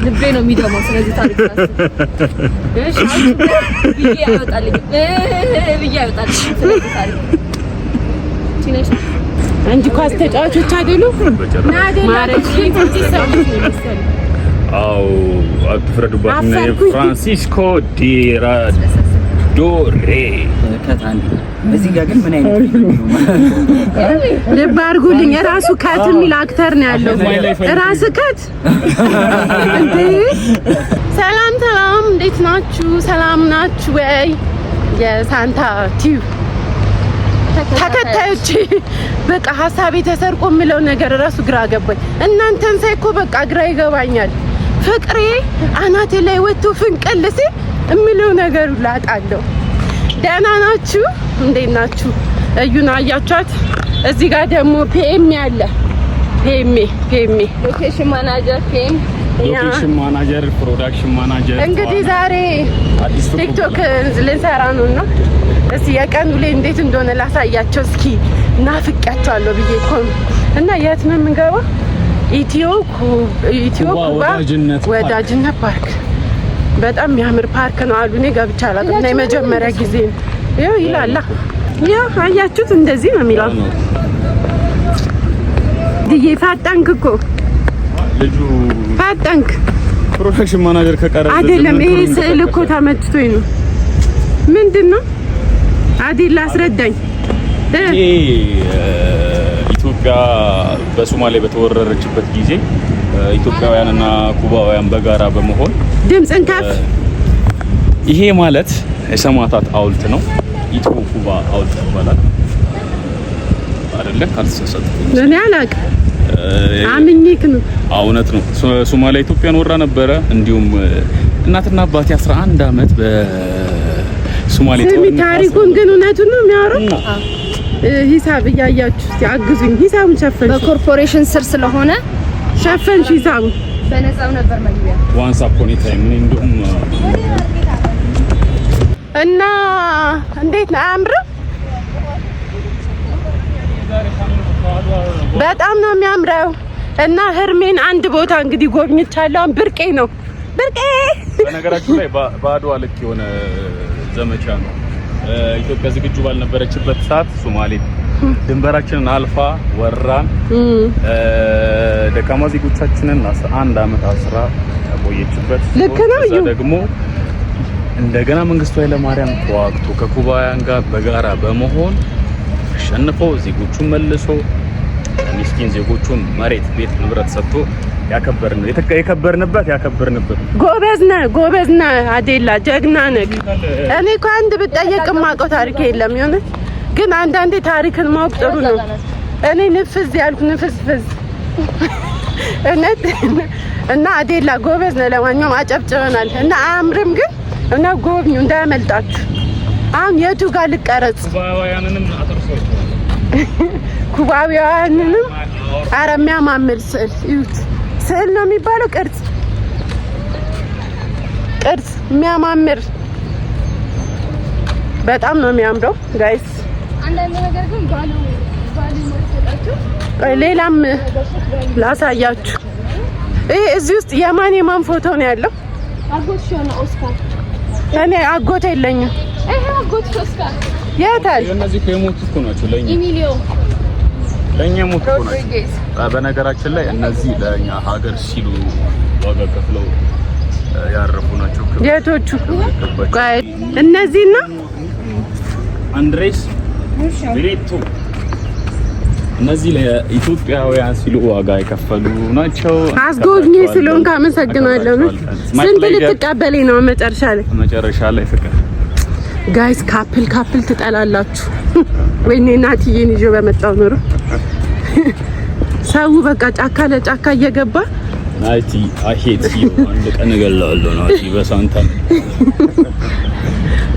ልቤ ነው የሚደማው ስለዚህ ታሪክ እሺ ብዬ ያወጣልኝ ስለዚህ ታሪክ ትንሽ አንቺ ኳስ ተጫዋቾች አይደሉ ማረች አው አትፍረዱባት ነው ፍራንሲስኮ ዲራዶሬ ከታንዲ እዚህ ጋር ግን ምን አይነት ልብ አድርጉልኝ ራሱ ካት የሚል አክተር ነው ያለው ራስ ካት እንዴ ሰላም እንዴት ናችሁ ሰላም ናችሁ ወይ የሳንታ ቲዩ ተከታዮች በቃ ሐሳቤ ተሰርቆ ምለው ነገር ራሱ ግራ ገባኝ እናንተን ሳይኮ በቃ ግራ ይገባኛል ፍቅሬ አናቴ ላይ ወጥቶ ፍንቀል ሲል እምለው ነገር ላጣለው ደህና ናችሁ እንዴት ናችሁ እዩና አያቻት እዚህ ጋር ደግሞ ፒኤም ያለ ፒኤም ሎኬሽን ማናጀር ፕሮዳክሽን ማናጀር እንግዲህ ዛሬ ቲክቶክ ልንሰራ ነውና እስቲ የቀኑ ላይ እንዴት እንደሆነ ላሳያቸው እስኪ ናፍቄያቸዋለሁ ብዬ እኮ እና የት ነው የምንገባው ኢትዮ ኩባ ወዳጅነት ፓርክ በጣም የሚያምር ፓርክ ነው አሉ እኔ ገብቼ አላውቅም እና የመጀመሪያ ጊዜ ነው ይላል ያው አያችሁት እንደዚህ ነው የሚለው ዲዬ ፈጠንክ እኮ ልጁ ፈጠንክ ፕሮዳክሽን ማናጀር ከቀረጸ አይደለም ይሄ ስዕል እኮ ተመችቶኝ ነው ምንድነው አዲላ አስረዳኝ ኢትዮጵያ በሶማሌ በተወረረችበት ጊዜ ኢትዮጵያውያንና ኩባውያን በጋራ በመሆን ድምጽን ከፍ ይሄ ማለት የሰማዕታት ሐውልት ነው ኢትዮ ኩባ ሐውልት ይባላል አይደለ ካልተሳሳትኩ እኔ አላውቅም አምኜክ ነው እውነት ነው ሶማሊያ ኢትዮጵያን ወራ ነበረ እንዲሁም እናትና አባቴ 11 አመት በሶማሌ ታሪኩን ግን እውነቱን ነው የሚያወራው ሂሳብ እያያችሁ ሲያግዙኝ ሂሳቡን ሸፈን በኮርፖሬሽን ስር ስለሆነ ሸፈን ሂሳቡ በነፃው ነበር መግቢያ ዋንስ አፖን ታይም እንደውም እና እንዴት ነው አያምርም በጣም ነው የሚያምረው እና ህርሜን አንድ ቦታ እንግዲህ ጎብኝቻለሁ ብርቄ ነው በነገራችሁ ላይ ባድዋ ልክ የሆነ ዘመቻ ነው ኢትዮጵያ ዝግጁ ባልነበረችበት ሰዓት ሶማሌ ድንበራችንን አልፋ ወራን ደካማ ዜጎቻችንን 11 አመት አስራ ያቆየችበት ልክ ነው ደግሞ እንደገና መንግስቱ ኃይለማርያም ተዋግቶ ከኩባውያን ጋር በጋራ በመሆን አሸንፈው ዜጎቹን መልሶ ሚስኪን ዜጎቹን መሬት ቤት ንብረት ሰጥቶ ያከበርንበት ጎበዝ ነህ አዴላ ጀግና ነህ እኔ እኮ አንድ ብጠየቅ ማውቀው ታሪክ የለም ይሆነ ግን አንዳንዴ ታሪክን ማወቅ ጥሩ ነው እኔ ንፍዝ ያልኩ ንፍዝፍዝ እና አዴላ ጎበዝ ነህ ለማንኛውም አጨብጭበናል እና አያምርም ግን እና ጎብኙ እንዳያመልጣችሁ አሁን የቱ ጋር ልቀረጽ ኩባውያንንም ኧረ የሚያማምር ስዕል ነው የሚባለው ቅርጽ የሚያማምር በጣም ነው የሚያምረው ጋይስ አንዳንድ ነገር ግን ባሉ ማስተጣጣችሁ ሌላም ላሳያችሁ እዚህ ውስጥ የማን ፎቶ ነው ያለው አጎት ሾና ኦስካር እኔ አጎት የለኝም አጎት ኦስካር ያታል እነዚህ ከሞቱት ናቸው ለኛ ሞቱ ናቸው በነገራችን ላይ እነዚህ ለኛ ሀገር ሲሉ ዋጋ ከፍለው ያረፉ ናቸው የቶቹ እነዚህና አንድሬስ ብሪቱ እነዚህ ለኢትዮጵያውያን ሲሉ ዋጋ የከፈሉ ናቸው አስጎብኚ ስለሆንክ አመሰግናለሁ ስንት ልትቀበለኝ ነው መጨረሻ ላይ ፍቅር ጋይስ ካፕል ትጠላላችሁ ወይኔ እናትዬን ይዤ በመጣው ኖሮ ሰው በቃ ጫካ ለጫካ እየገባ ናቲ አሄት አንድ ቀን እገላለሁ ናቲ በሳንታ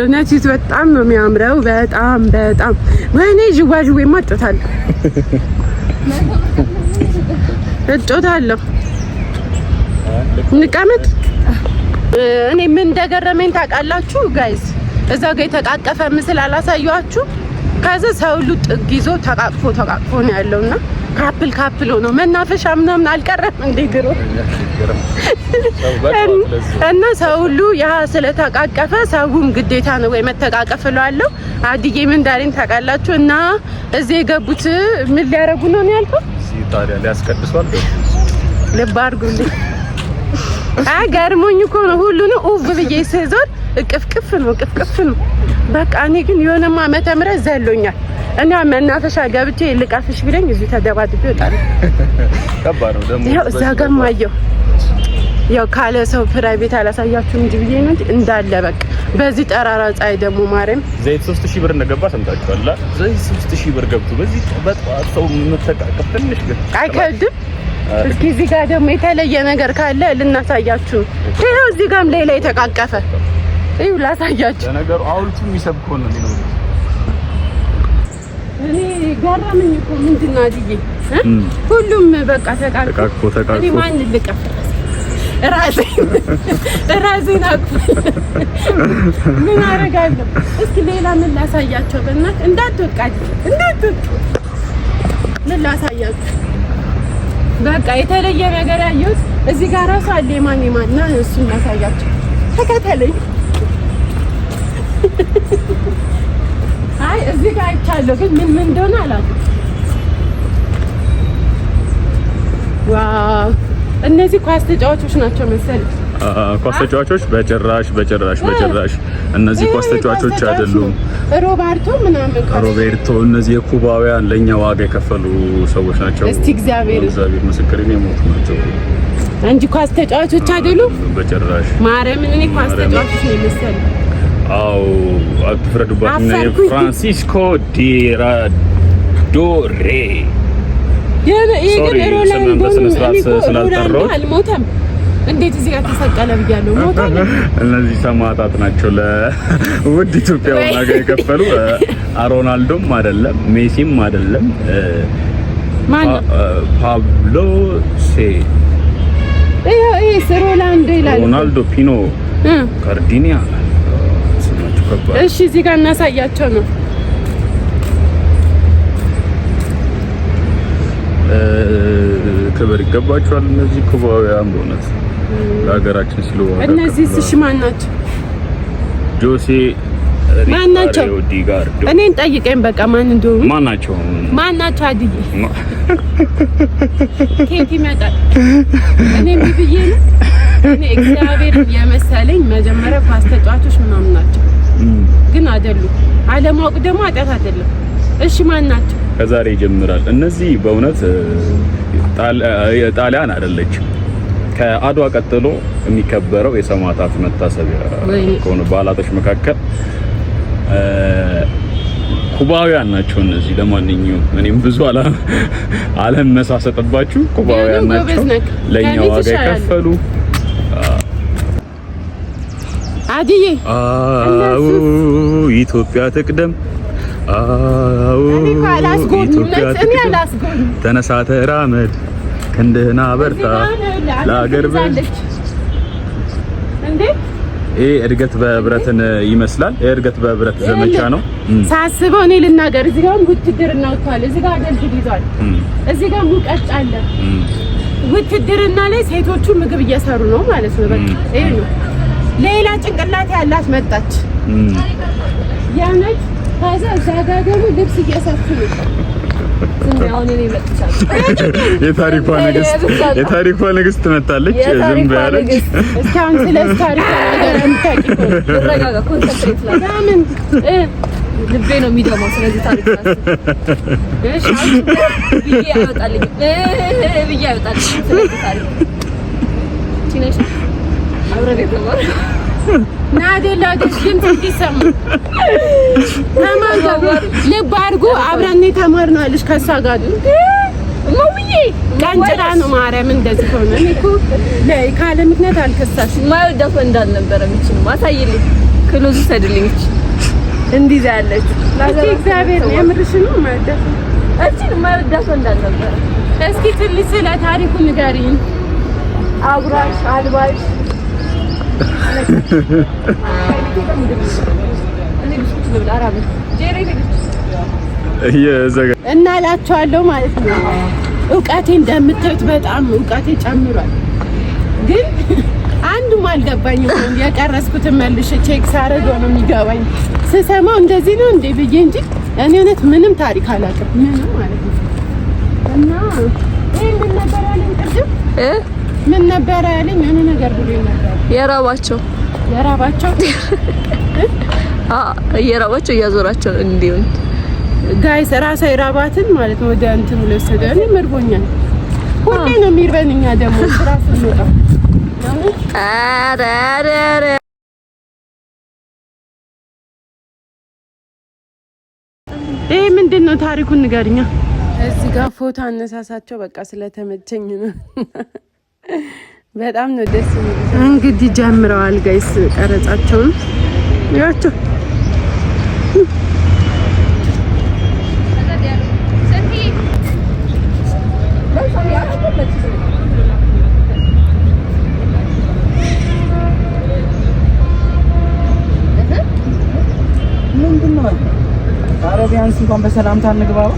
እነዚህ በጣም ነው የሚያምረው በጣም ወይኔ ጅዋጅዌ ማጥታለሁ እጮታለሁ ንቀመጥ እኔ ምን እንደገረመኝ ታውቃላችሁ ጋይስ እዛ ጋር የተቃቀፈ ምስል አላሳያችሁ ከዛ ሰው ሁሉ ጥግ ይዞ ተቃቅፎ ነው ያለውና ካፕል ሆኖ መናፈሻ ምናምን አልቀረም እንዴ ድሮ እና ሰው ሁሉ ያ ስለተቃቀፈ ሰውም ግዴታ ነው ወይ መተቃቀፍ እላለሁ። አድዬ ምን እንዳለኝ ታውቃላችሁ? እና እዚህ የገቡት ምን ሊያረጉ ነው ያልከው? ታዲያ ሊያስቀድሷል። ልብ አድርጉልኝ። ገርሞኝ እኮ ነው ሁሉንም ኡቭ ብዬ ስዞር እቅፍቅፍ ነው። በቃ እኔ ግን የሆነማ ዓመተ ምህረት ዘሎኛል። እና መናፈሻ ገብቼ ልቀፍሽ ቢለኝ እዚህ ተደባድቤ እወጣለሁ። ከባድ ነው ደግሞ ያው እዛ ጋር ማየው ያው ካለ ሰው ፕራይቬት አላሳያችሁም እንጂ ብዬ ነው እንዳለ በቃ በዚህ ጠራራ ፀሐይ ደግሞ ማርያም ዘይት 3000 ብር እንደገባ ሰምታችኋል። ዘይት 3000 ብር ገብቶ በዚህ በጠዋት ሰው መተቃቀፍ ትንሽ ግን አይከብድም። እስኪ እዚህ ጋር ደግሞ የተለየ ነገር ካለ ልናሳያችሁ። ይሄው እዚህ ጋርም ሌላ የተቃቀፈ ይኸው ላሳያችሁ። ለነገሩ አውልቱ የሚሰብከው ነው ነው እኔ ገረመኝ እኮ ምንድን ነው አድዬ ሁሉም በቃ ተቃቅፎ እኔ ማን ልቀፍ ራሴን አቅፎ ምን አደርጋለሁ? እስኪ ሌላ ምን ላሳያቸው? በእናትህ እንዳትወድቅ ምን ላሳያችሁ? በቃ የተለየ ነገር ያየሁት እዚህ ጋር ራሱ አለ። የማን እና እሱን ላሳያቸው። ተከተለኝ። አይ እዚህ ጋር አይቻለሁ፣ ግን ምን እንደሆነ አላውቅም። ዋው እነዚህ ኳስ ተጫዋቾች ናቸው መሰለኝ። ኳስ ተጫዋቾች በጭራሽ እነዚህ ኳስ ተጫዋቾች አይደሉም። ሮቤርቶ እነዚህ የኩባውያን ለኛ ዋጋ የከፈሉ ሰዎች ናቸው። እስቲ እግዚአብሔር ምስክሬን የሞቱ ናቸው እንጂ ኳስ ተጫዋቾች አይደሉም በጭራሽ። ማርያምን እኔ ኳስ ተጫዋቾች ነው መሰለኝ። አው አትፍረዱባት። ፍራንሲስኮ ዶሬ አልሞተም። እንዴት እዚህ ጋር ተሰቀለ ብያለሁ። ሞቷል። እነዚህ ሰማዕታት ናቸው ለውድ ኢትዮጵያ ዋጋ የከፈሉ። ሮናልዶም አይደለም ሜሲም አይደለም ፓብሎ ሮናልዶ ፒኖ ካርዲኒያ ስማቸው ከባድ። እሺ እዚህ ጋር እናሳያቸው ነው። ክብር ይገባቸዋል እነዚህ ኩባውያን በእውነት ለሀገራችን ሲሉ። እነዚህ እሺ ማን ናቸው? ጆሴ ማን ናቸው? እኔን ጠይቀኝ በቃ ማን እንደሆኑ። ማን ናቸው? አድዬ ኬት ይመጣል። እኔ ብዬ ነው እኔ እግዚአብሔር የመሰለኝ መጀመሪያ ኳስ ተጫዋቾች ምናምን ናቸው፣ ግን አይደሉም። አለማወቅ ደግሞ ኃጢአት አይደለም። እሺ ማን ናቸው? ከዛሬ ይጀምራል። እነዚህ በእውነት ጣሊያን አይደለችም። ከአድዋ ቀጥሎ የሚከበረው የሰማዕታት መታሰቢያ ከሆኑ በዓላቶች መካከል ኩባውያን ናቸው እነዚህ። ለማንኛውም እኔም ብዙ አለመሳሰጥባችሁ ኩባውያን ናቸው ለኛ ዋጋ የከፈሉ። አድዬ ኢትዮጵያ ትቅደም። ተነሳ ተራመድ፣ ክንድህን አበርታ፣ ለሀገር እንዴ ይሄ እድገት በህብረትን ይመስላል። የእድገት በህብረት ዘመቻ ነው ሳስበው። እኔ ልናገር፣ እዚህ ጋር ውትድርና ወጥቷል፣ እዚህ ጋር አገልግል ይዟል፣ እዚህ ጋር ሙቀጫ አለ። ውትድርና ላይ ሴቶቹ ምግብ እየሰሩ ነው ማለት ነው። በቃ ይሄ ነው። ሌላ ጭንቅላት ያላት መጣች ያነች። ከዛ እዛ ጋር ደግሞ ልብስ እየሰፉ ነው። የታሪኳ ንግስት መጣለች። ዝም በያለች። እስካሁን ስለዚህ ታሪኳ ነገር ልቤ ነው የሚደማው። ስለዚህ ታሪክ ብዬ ያወጣልኝ ስለዚህ ታሪክ ቲነሽ አብረን የተባለ ናደላ ደሽም ትይሰማ ተማር ልብ አድርጎ አብረን የተማርነው አለሽ ከሷ ጋር ሙዬ ቀንጭራ ነው ማርያም። እንደዚህ ሆነ እኔ እኮ ካለ ምክንያት አልከሳሽ ማይወዳፈ እንዳልነበረ ምንጭ ማሳይልኝ ክሎዝ ሰድልኝ እንዲህ ያለች እግዚአብሔር የምርሽ ነው ማይወዳፈ እቺን ማይወዳፈ እንዳልነበረ። እስኪ ትንሽ ስለ ታሪኩ ንገሪኝ። አጉራሽ አልባሽ እና እላቸዋለሁ ማለት ነው። እውቀቴ እንደምታዩት በጣም እውቀቴ ጨምሯል። ግን አልገባኝም። የቀረስኩትን መልሼ ቼክ ሳረገው ነው የሚገባኝ። ስሰማው እንደዚህ ነው እንዴ ብዬ እንጂ እኔ እውነት ምንም ታሪክ አላውቅም። ምንም ማለት ነው። እና ይሄ ምን ነበር ያለኝ ቅድም? ምን ነበር ያለኝ? የሆነ ነገር ብሎ ነበር። የራባቸው እየራባቸው እያዞራቸው እንዲሁን ጋይስ ራሷ የራባትን ማለት ነው ወደ እንትን ለሰደ እኔ መርቦኛል። ሁሌ ነው የሚርበን። እኛ ደግሞ ስራ ስንወጣ ይሄ ምንድን ነው? ታሪኩን ንገርኛ። እዚህ ጋር ፎቶ አነሳሳቸው በቃ ስለተመቸኝ ነው። በጣም ነው ደስ የሚል። እንግዲህ ጀምረዋል ጋይስ ቀረጻቸውን ያቸው ምንድነው? ኧረ ቢያንስ እንኳን በሰላምታ እንግባባ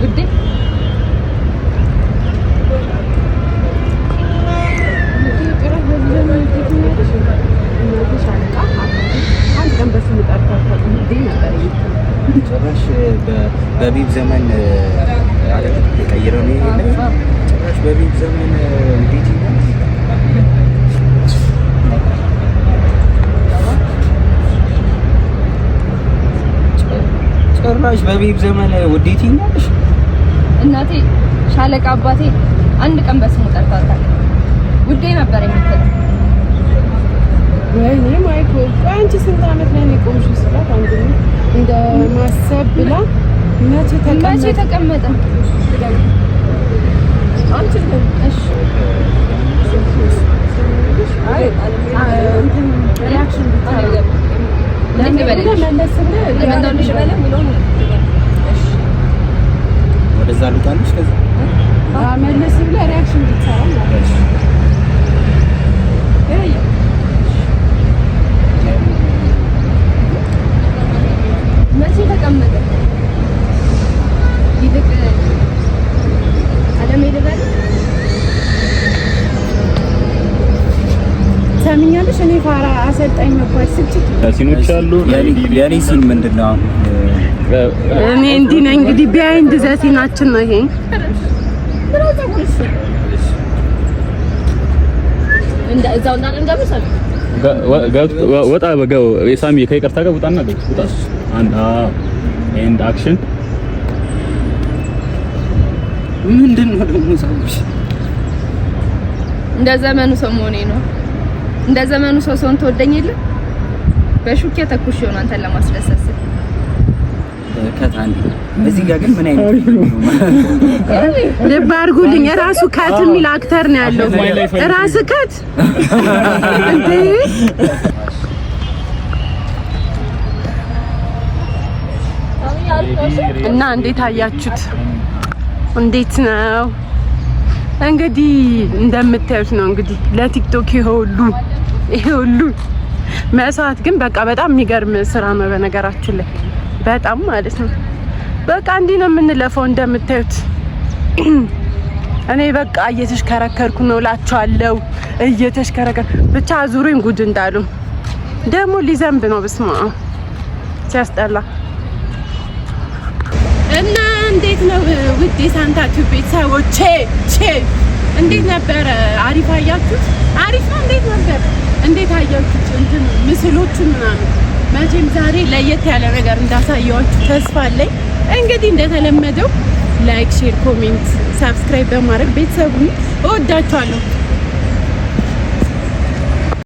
ውዴ። ጭራሽ በቢብ ዘመን አለበት የቀየረው ነው ይሄ። ጭራሽ በቢብ ዘመን እንዴት ይላል? ጭራሽ በቢብ ዘመን ውዴት ይኛልሽ። እናቴ ሻለቃ አባቴ አንድ ቀን በስሙ ጠርታታል። ውዴ ነበር የምትለው። ወይኔ ማይኮ አንቺ ስንት ዓመት ላይ ነው የቆምሽው? ስላት አንዱ እንደ ማሰብ ብላ መቼ ተቀመጠ? አንቺ እሺ አይ እንትን ሪአክሽን ብታረግ ወደዛ ልውጣልሽ። ከዛ መለስ ብለህ ሪአክሽን ብትሰራ መቼ ተቀመጠ? ይልቅ አለም ይደረግ ሰምኛለሽ። እኔ ፋራ አሰልጣኝ መባል ስልችት ሲኖች አሉ። የኔ ሲን ምንድነው? እኔ እንዲህ ነኝ እንግዲህ ቢሃይንድ ዘ ሲናችን ነው ይሄ። እዛው እንዳንገምሰል ወጣ በጋው የሳሚ ከይቅርታ ጋር ውጣና ውጣ። አንድ ኤንድ አክሽን። ምንድነው ደግሞ ሳሚሽ? እንደ ዘመኑ ሰው መሆኔ ነው። እንደ ዘመኑ ሰው ሰውን ተወደኝ የለ በሹኬ ተኩሽ ይሆን አንተን ለማስደሰት ከታንዲ እዚህ ጋር ግን ምን አይነት ልብ አድርጉልኝ። ራሱ ከት የሚል አክተር ነው ያለው። ራስ ከት እንዴ! እና እንዴት አያችሁት? እንዴት ነው? እንግዲህ እንደምታዩት ነው። እንግዲህ ለቲክቶክ ይሄ ሁሉ መስዋዕት ግን በቃ በጣም የሚገርም ስራ ነው። በነገራችን ላይ በጣም ማለት ነው። በቃ እንዲህ ነው የምንለፈው እንደምታዩት። እኔ በቃ እየተሽከረከርኩ ነው እላችኋለሁ። ብቻ አዙሩኝ ጉድ እንዳሉ ደግሞ ሊዘንብ ነው። በስማ ሲያስጠላ። እና እንዴት ነው ውድ የሳንታችሁ ቤተሰቦቼ? እንዴት ነበረ? አሪፍ አያችሁት? አሪፍ ነው። እንዴት ነበር? እንዴት አያችሁት? እንትን ምስሎቹ ምናምን መቼም ዛሬ ለየት ያለ ነገር እንዳሳየዋችሁ ተስፋ አለኝ። እንግዲህ እንደተለመደው ላይክ፣ ሼር፣ ኮሜንት፣ ሰብስክራይብ በማድረግ ቤተሰቡን እወዳችኋለሁ።